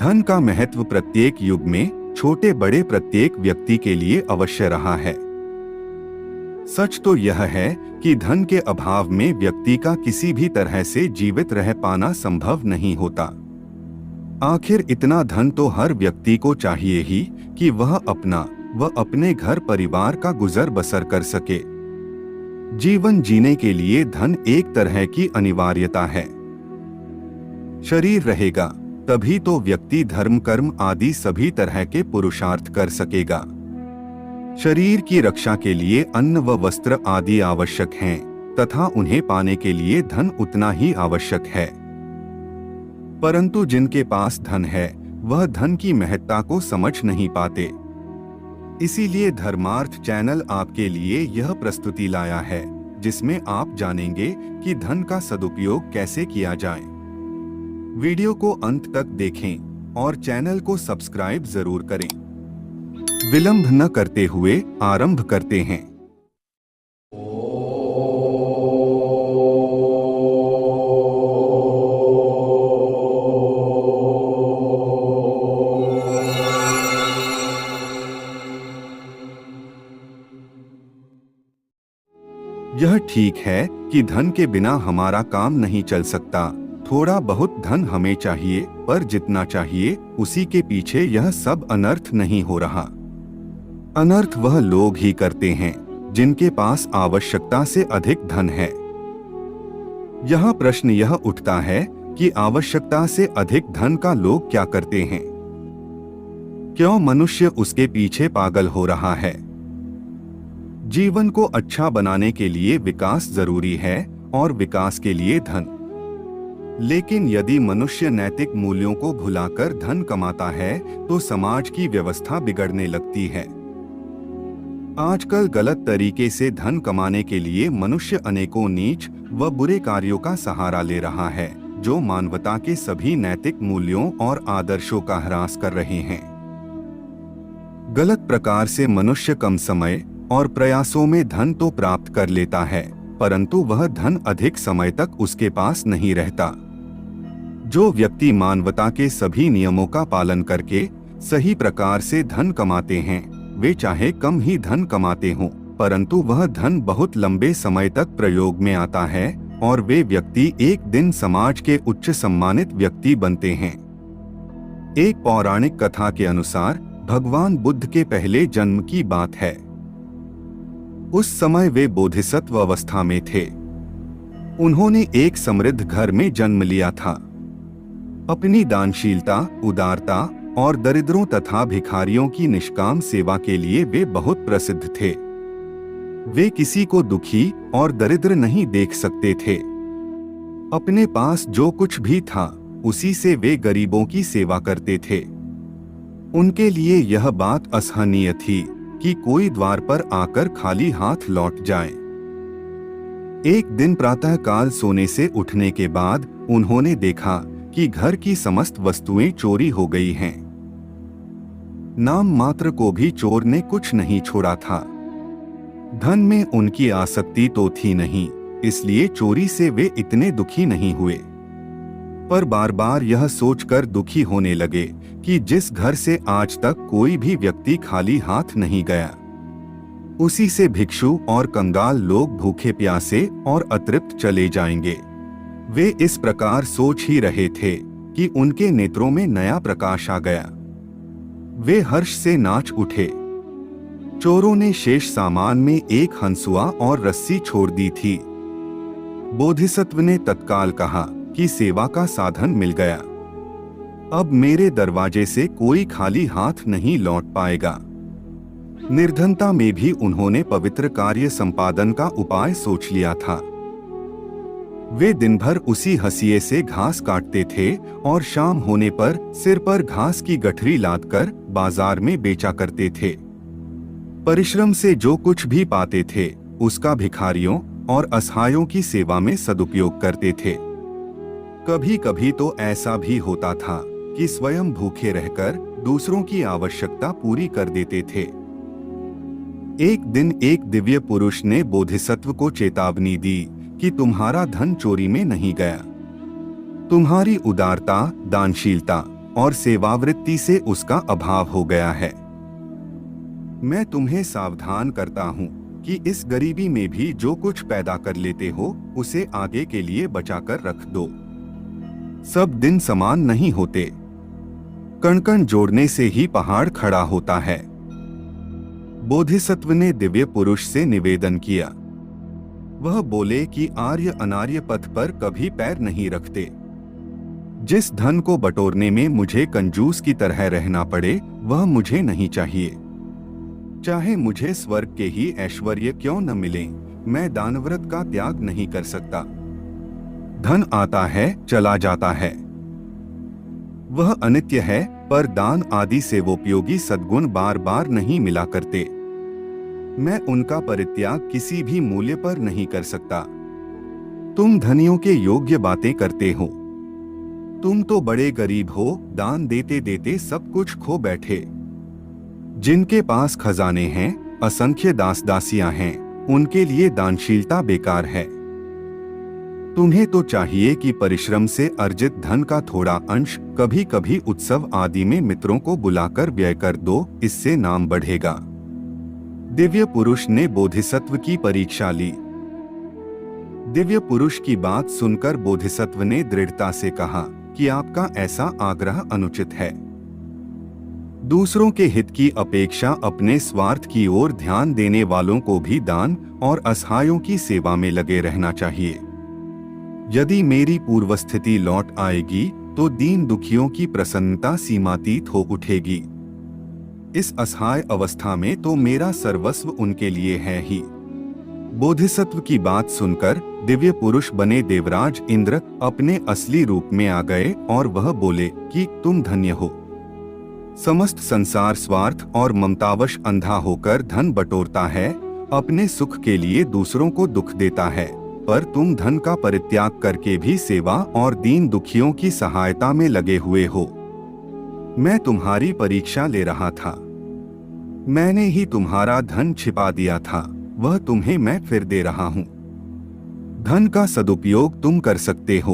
धन का महत्व प्रत्येक युग में छोटे बड़े प्रत्येक व्यक्ति के लिए अवश्य रहा है। सच तो यह है कि धन के अभाव में व्यक्ति का किसी भी तरह से जीवित रह पाना संभव नहीं होता। आखिर इतना धन तो हर व्यक्ति को चाहिए ही कि वह अपना व अपने घर परिवार का गुजर बसर कर सके। जीवन जीने के लिए धन एक तरह की अनिवार्यता है। शरीर रहेगा तभी तो व्यक्ति धर्म कर्म आदि सभी तरह के पुरुषार्थ कर सकेगा। शरीर की रक्षा के लिए अन्न व वस्त्र आदि आवश्यक हैं तथा उन्हें पाने के लिए धन उतना ही आवश्यक है। परंतु जिनके पास धन है वह धन की महत्ता को समझ नहीं पाते। इसीलिए धर्मार्थ चैनल आपके लिए यह प्रस्तुति लाया है जिसमें आप जानेंगे कि धन का सदुपयोग कैसे किया जाए। वीडियो को अंत तक देखें और चैनल को सब्सक्राइब जरूर करें। विलंब न करते हुए आरंभ करते हैं। यह ठीक है कि धन के बिना हमारा काम नहीं चल सकता। थोड़ा बहुत धन हमें चाहिए, पर जितना चाहिए उसी के पीछे यह सब अनर्थ नहीं हो रहा। अनर्थ वह लोग ही करते हैं जिनके पास आवश्यकता से अधिक धन है। यहाँ प्रश्न यह उठता है कि आवश्यकता से अधिक धन का लोग क्या करते हैं? क्यों मनुष्य उसके पीछे पागल हो रहा है? जीवन को अच्छा बनाने के लिए विकास जरूरी है और विकास के लिए धन। लेकिन यदि मनुष्य नैतिक मूल्यों को भुलाकर धन कमाता है तो समाज की व्यवस्था बिगड़ने लगती है। आजकल गलत तरीके से धन कमाने के लिए मनुष्य अनेकों नीच व बुरे कार्यों का सहारा ले रहा है जो मानवता के सभी नैतिक मूल्यों और आदर्शों का ह्रास कर रहे हैं। गलत प्रकार से मनुष्य कम समय और प्रयासों में धन तो प्राप्त कर लेता है, परंतु वह धन अधिक समय तक उसके पास नहीं रहता। जो व्यक्ति मानवता के सभी नियमों का पालन करके सही प्रकार से धन कमाते हैं वे चाहे कम ही धन कमाते हों, परंतु वह धन बहुत लंबे समय तक प्रयोग में आता है और वे व्यक्ति एक दिन समाज के उच्च सम्मानित व्यक्ति बनते हैं। एक पौराणिक कथा के अनुसार भगवान बुद्ध के पहले जन्म की बात है। उस समय वे बोधिसत्व अवस्था में थे। उन्होंने एक समृद्ध घर में जन्म लिया था। अपनी दानशीलता, उदारता और दरिद्रों तथा भिखारियों की निष्काम सेवा के लिए वे बहुत प्रसिद्ध थे। वे किसी को दुखी और दरिद्र नहीं देख सकते थे। अपने पास जो कुछ भी था उसी से वे गरीबों की सेवा करते थे। उनके लिए यह बात असहनीय थी कि कोई द्वार पर आकर खाली हाथ लौट जाए। एक दिन प्रातःकाल सोने से उठने के बाद उन्होंने देखा कि घर की समस्त वस्तुएं चोरी हो गई हैं। नाम मात्र को भी चोर ने कुछ नहीं छोड़ा था। धन में उनकी आसक्ति तो थी नहीं, इसलिए चोरी से वे इतने दुखी नहीं हुए, पर बार बार यह सोचकर दुखी होने लगे कि जिस घर से आज तक कोई भी व्यक्ति खाली हाथ नहीं गया, उसी से भिक्षु और कंगाल लोग भूखे प्यासे और अतृप्त चले जाएंगे। वे इस प्रकार सोच ही रहे थे कि उनके नेत्रों में नया प्रकाश आ गया। वे हर्ष से नाच उठे। चोरों ने शेष सामान में एक हंसुआ और रस्सी छोड़ दी थी। बोधिसत्व ने तत्काल कहा कि सेवा का साधन मिल गया। अब मेरे दरवाजे से कोई खाली हाथ नहीं लौट पाएगा। निर्धनता में भी उन्होंने पवित्र कार्य संपादन का उपाय सोच लिया था। वे दिन भर उसी हंसिए से घास काटते थे और शाम होने पर सिर पर घास की गठरी लादकर बाजार में बेचा करते थे। परिश्रम से जो कुछ भी पाते थे उसका भिखारियों और असहायों की सेवा में सदुपयोग करते थे। कभी कभी तो ऐसा भी होता था कि स्वयं भूखे रहकर दूसरों की आवश्यकता पूरी कर देते थे। एक दिन एक दिव्य पुरुष ने बोधिसत्व को चेतावनी दी कि तुम्हारा धन चोरी में नहीं गया। तुम्हारी उदारता, दानशीलता और सेवावृत्ति से उसका अभाव हो गया है। मैं तुम्हें सावधान करता हूँ कि इस गरीबी में भी जो कुछ पैदा कर लेते हो उसे आगे के लिए बचाकर रख दो। सब दिन समान नहीं होते। कण कण जोड़ने से ही पहाड़ खड़ा होता है। बोधिसत्व ने दिव्य पुरुष से निवेदन किया। वह बोले कि आर्य अनार्य पथ पर कभी पैर नहीं रखते। जिस धन को बटोरने में मुझे कंजूस की तरह रहना पड़े वह मुझे नहीं चाहिए। चाहे मुझे स्वर्ग के ही ऐश्वर्य क्यों न मिले, मैं दानव्रत का त्याग नहीं कर सकता। धन आता है चला जाता है, वह अनित्य है, पर दान आदि सेवोपयोगी सद्गुण बार बार नहीं मिला करते। मैं उनका परित्याग किसी भी मूल्य पर नहीं कर सकता। तुम धनियों के योग्य बातें करते हो। तुम तो बड़े गरीब हो, दान देते देते सब कुछ खो बैठे। जिनके पास खजाने हैं, असंख्य दास दासियां हैं, उनके लिए दानशीलता बेकार है। तुम्हें तो चाहिए कि परिश्रम से अर्जित धन का थोड़ा अंश कभी कभी उत्सव आदि में मित्रों को बुलाकर व्यय कर दो, इससे नाम बढ़ेगा। दिव्य पुरुष ने बोधिसत्व की परीक्षा ली। दिव्य पुरुष की बात सुनकर बोधिसत्व ने दृढ़ता से कहा कि आपका ऐसा आग्रह अनुचित है। दूसरों के हित की अपेक्षा अपने स्वार्थ की ओर ध्यान देने वालों को भी दान और असहायों की सेवा में लगे रहना चाहिए। यदि मेरी पूर्वस्थिति लौट आएगी तो दीन दुखियों की प्रसन्नता सीमातीत हो उठेगी। इस असहाय अवस्था में तो मेरा सर्वस्व उनके लिए है ही। बोधिसत्व की बात सुनकर दिव्य पुरुष बने देवराज इंद्र अपने असली रूप में आ गए और वह बोले कि तुम धन्य हो। समस्त संसार स्वार्थ और ममतावश अंधा होकर धन बटोरता है, अपने सुख के लिए दूसरों को दुख देता है, पर तुम धन का परित्याग करके भी सेवा और दीन दुखियों की सहायता में लगे हुए हो। मैं तुम्हारी परीक्षा ले रहा था। मैंने ही तुम्हारा धन छिपा दिया था, वह तुम्हें मैं फिर दे रहा हूं। धन का सदुपयोग तुम कर सकते हो।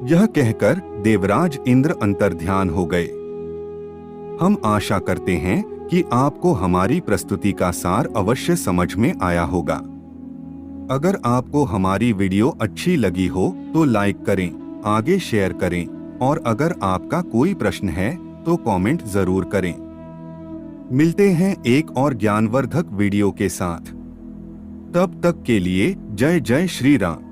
यह कहकर देवराज इंद्र अंतर्ध्यान हो गए। हम आशा करते हैं कि आपको हमारी प्रस्तुति का सार अवश्य समझ में आया होगा। अगर आपको हमारी वीडियो अच्छी लगी हो तो लाइक करें, आगे शेयर करें और अगर आपका कोई प्रश्न है तो कमेंट जरूर करें। मिलते हैं एक और ज्ञानवर्धक वीडियो के साथ। तब तक के लिए जय जय श्री राम।